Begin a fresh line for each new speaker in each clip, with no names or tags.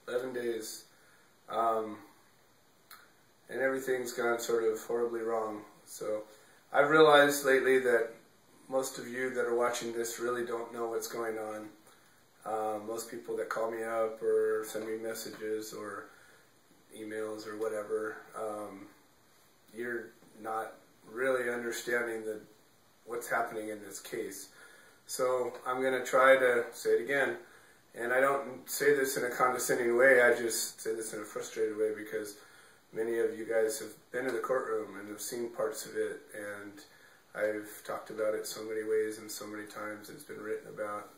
11 days. And everything's gone sort of horribly wrong. So I've realized lately that most of you that are watching this really don't know what's going on. Most people that call me up or send me messages or emails or whatever, you're not really understanding what's happening in this case. So I'm going to try to say it again. And I don't say this in a condescending way, I just say this in a frustrated way because many of you guys have been in the courtroom and have seen parts of it, and I've talked about it so many ways and so many times, and it's been written about,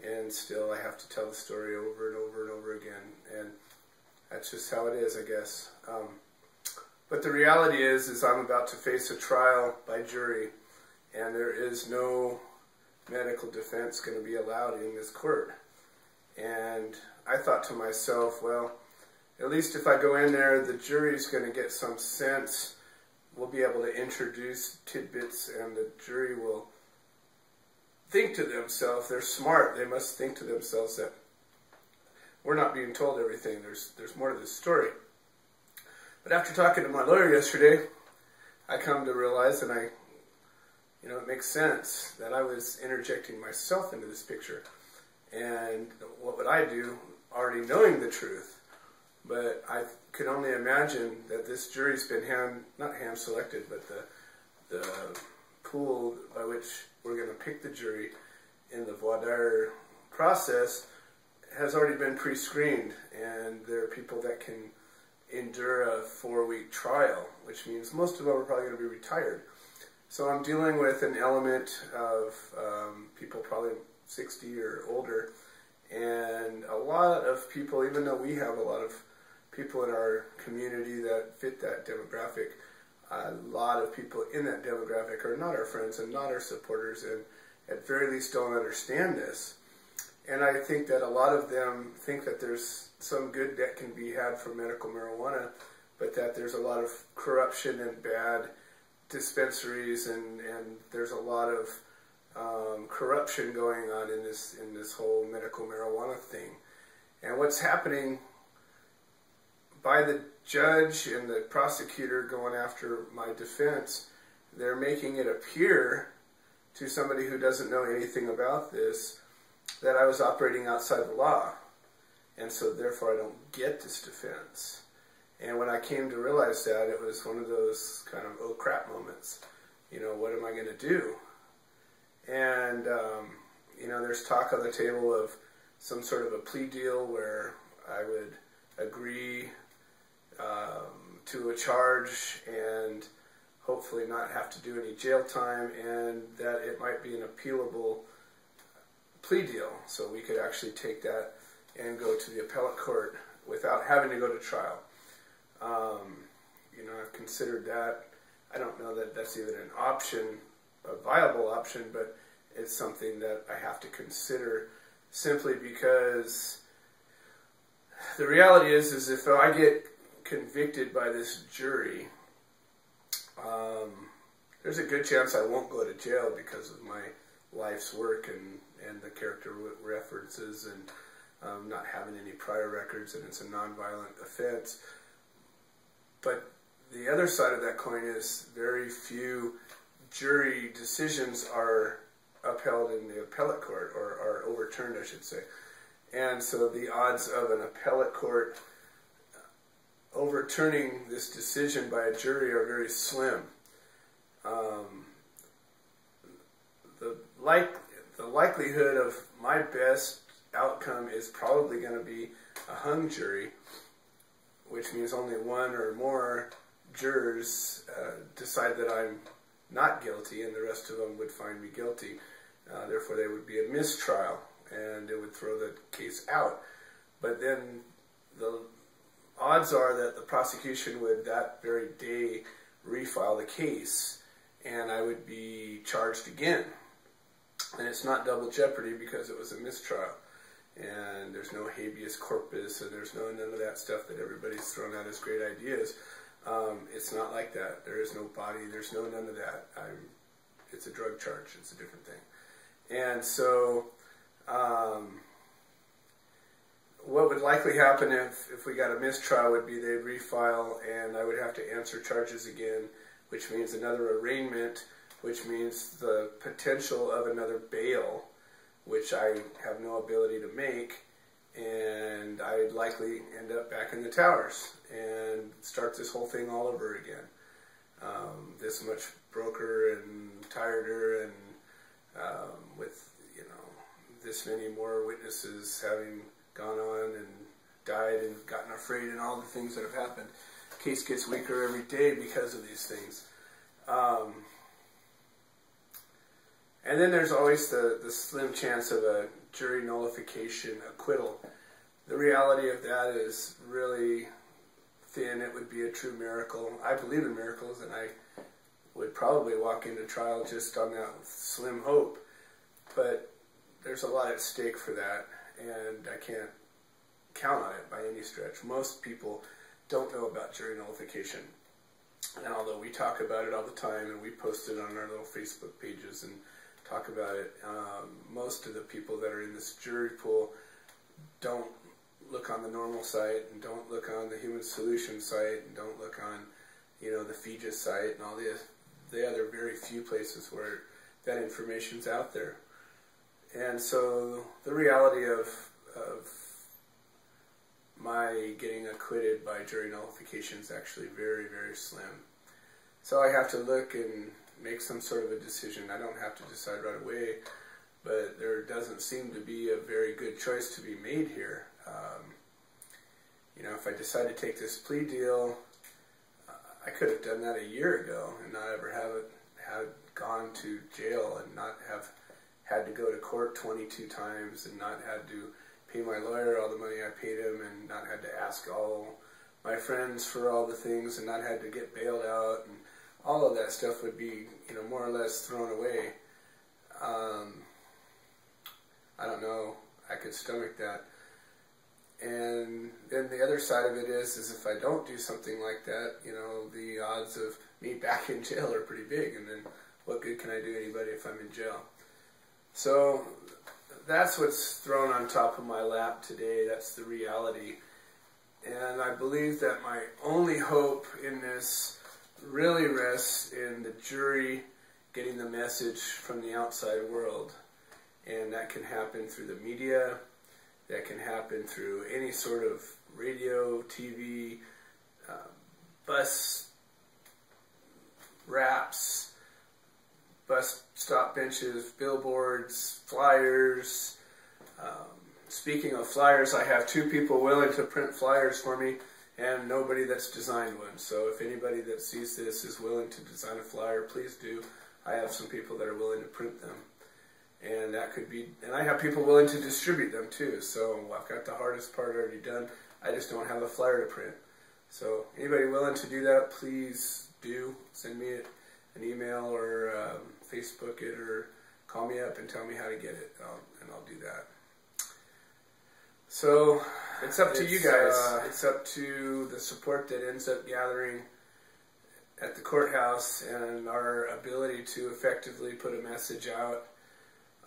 and still I have to tell the story over and over and over again, and that's just how it is, I guess. But the reality is I'm about to face a trial by jury, and there is no medical defense going to be allowed in this court. And I thought to myself, well, at least if I go in there, the jury's going to get some sense. We'll be able to introduce tidbits, and the jury will think to themselves, they're smart, they must think to themselves that we're not being told everything, there's more to this story. But after talking to my lawyer yesterday, I come to realize, and it makes sense, that I was interjecting myself into this picture. And what would I do, already knowing the truth? But I could only imagine that this jury's been not hand-selected, but the pool by which we're going to pick the jury in the voir dire process has already been pre-screened, and there are people that can endure a 4-week trial, which means most of them are probably going to be retired. So I'm dealing with an element of people probably 60 or older, and a lot of people, even though we have a lot of people in our community that fit that demographic, a lot of people in that demographic are not our friends and not our supporters, and at very least don't understand this. And I think that a lot of them think that there's some good that can be had from medical marijuana, but that there's a lot of corruption and bad dispensaries, and there's a lot of corruption going on in this whole medical marijuana thing. And what's happening by the judge and the prosecutor going after my defense, they're making it appear to somebody who doesn't know anything about this that I was operating outside the law, and so therefore I don't get this defense. And when I came to realize that, it was one of those kind of oh crap moments. What am I going to do? And there's talk on the table of some sort of a plea deal where I would agree to a charge and hopefully not have to do any jail time, and that it might be an appealable plea deal, so we could actually take that and go to the appellate court without having to go to trial. I've considered that. I don't know that that's even an option, a viable option, but it's something that I have to consider, simply because the reality is if I get convicted by this jury, there's a good chance I won't go to jail because of my life's work and the character references and not having any prior records, and it's a nonviolent offense. But the other side of that coin is very few jury decisions are upheld in the appellate court, or are overturned, I should say. And so the odds of an appellate court overturning this decision by a jury are very slim. The likelihood of my best outcome is probably going to be a hung jury, which means only one or more jurors decide that I'm not guilty, and the rest of them would find me guilty. Therefore, there would be a mistrial, and it would throw the case out. But then the odds are that the prosecution would that very day refile the case, and I would be charged again. And it's not double jeopardy because it was a mistrial. And there's no habeas corpus, and there's none of that stuff that everybody's thrown out as great ideas. It's not like that. There is no body. There's none of that. It's a drug charge. It's a different thing. And so what would likely happen if we got a mistrial would be they'd refile and I would have to answer charges again, which means another arraignment, which means the potential of another bail, which I have no ability to make, and I'd likely end up back in the towers and start this whole thing all over again. This much broker and tireder, and with, you know, this many more witnesses having gone on and died and gotten afraid and all the things that have happened. The case gets weaker every day because of these things. And then there's always the slim chance of a jury nullification acquittal. The reality of that is really thin. It would be a true miracle. I believe in miracles, and I would probably walk into trial just on that slim hope. But there's a lot at stake for that, and I can't count on it by any stretch. Most people don't know about jury nullification. And although we talk about it all the time, and we post it on our little Facebook pages and talk about it, most of the people that are in this jury pool don't look on the normal site, and don't look on the Human Solutions site, and don't look on, you know, the FEJA site, and all the other very few places where that information's out there. And so the reality of my getting acquitted by jury nullification is actually very, very slim. So I have to look and make some sort of a decision. I don't have to decide right away, but there doesn't seem to be a very good choice to be made here. You know, if I decide to take this plea deal, I could have done that a year ago and not ever have gone to jail, and not have had to go to court 22 times, and not had to pay my lawyer all the money I paid him, and not had to ask all my friends for all the things, and not had to get bailed out, and all of that stuff would be, you know, more or less thrown away. I don't know. I could stomach that. And then the other side of it is if I don't do something like that, you know, the odds of me back in jail are pretty big, and then what good can I do anybody if I'm in jail? So that's what's thrown on top of my lap today. That's the reality. And I believe that my only hope in this really rests in the jury getting the message from the outside world. And that can happen through the media. That can happen through any sort of radio, TV, bus wraps, bus stop benches, billboards, flyers. Speaking of flyers, I have 2 people willing to print flyers for me, and nobody that's designed one. So if anybody that sees this is willing to design a flyer, please do. I have some people that are willing to print them. And that could be, and I have people willing to distribute them too. So I've got the hardest part already done. I just don't have a flyer to print. So anybody willing to do that, please do. Send me an email, or Facebook it, or call me up and tell me how to get it, and I'll do that. So it's up to you guys. It's up to the support that ends up gathering at the courthouse, and our ability to effectively put a message out.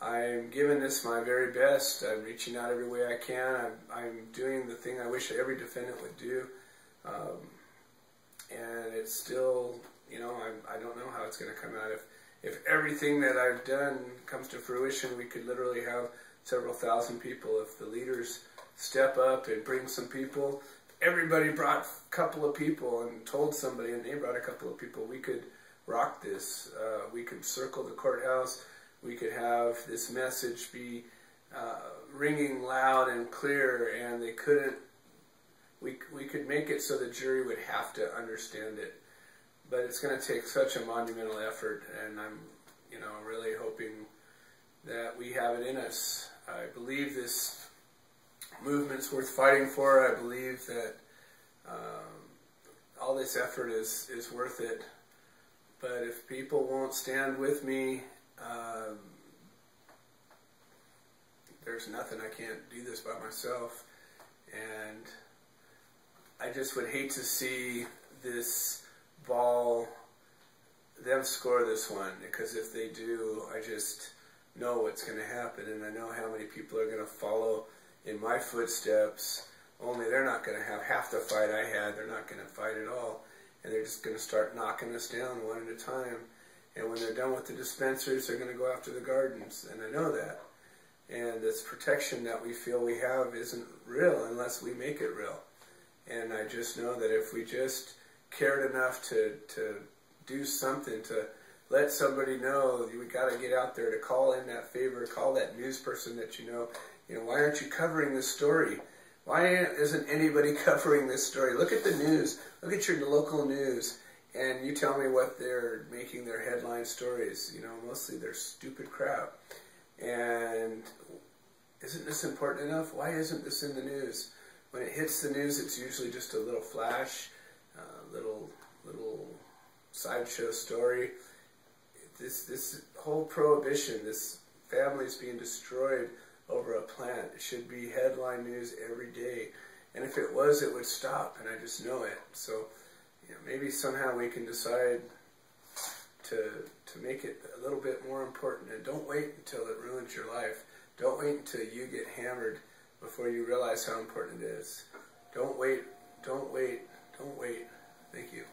I'm giving this my very best. I'm reaching out every way I can. I'm doing the thing I wish every defendant would do. And it's still, you know, I don't know how it's going to come out. If everything that I've done comes to fruition, we could literally have several thousand people. If the leaders step up and bring some people, everybody brought a couple of people and told somebody, and they brought a couple of people, we could rock this. We could circle the courthouse. We could have this message be ringing loud and clear, and they couldn't. We could make it so the jury would have to understand it, but it's going to take such a monumental effort, and I'm, you know, really hoping that we have it in us. I believe this movement's worth fighting for. I believe that all this effort is worth it. But if people won't stand with me, there's nothing. I can't do this by myself, and I just would hate to see this ball, them score this one, because if they do, I just know what's going to happen, and I know how many people are going to follow in my footsteps, only they're not going to have half the fight I had. They're not going to fight at all. And they're just going to start knocking us down one at a time. And when they're done with the dispensaries, they're going to go after the gardens. And I know that. And this protection that we feel we have isn't real unless we make it real. And I just know that if we just cared enough to do something, to let somebody know, we got to get out there, to call in that favor, call that news person that you know, why aren't you covering this story? Why isn't anybody covering this story? Look at the news. Look at your local news. And you tell me what they're making their headline stories. Mostly they're stupid crap. And isn't this important enough? Why isn't this in the news? When it hits the news, it's usually just a little flash, little sideshow story. This whole prohibition, this family's being destroyed over a plant. It should be headline news every day. And if it was, it would stop, and I just know it. So maybe somehow we can decide to make it a little bit more important. And don't wait until it ruins your life. Don't wait until you get hammered before you realize how important it is. Don't wait, don't wait, don't wait. Thank you.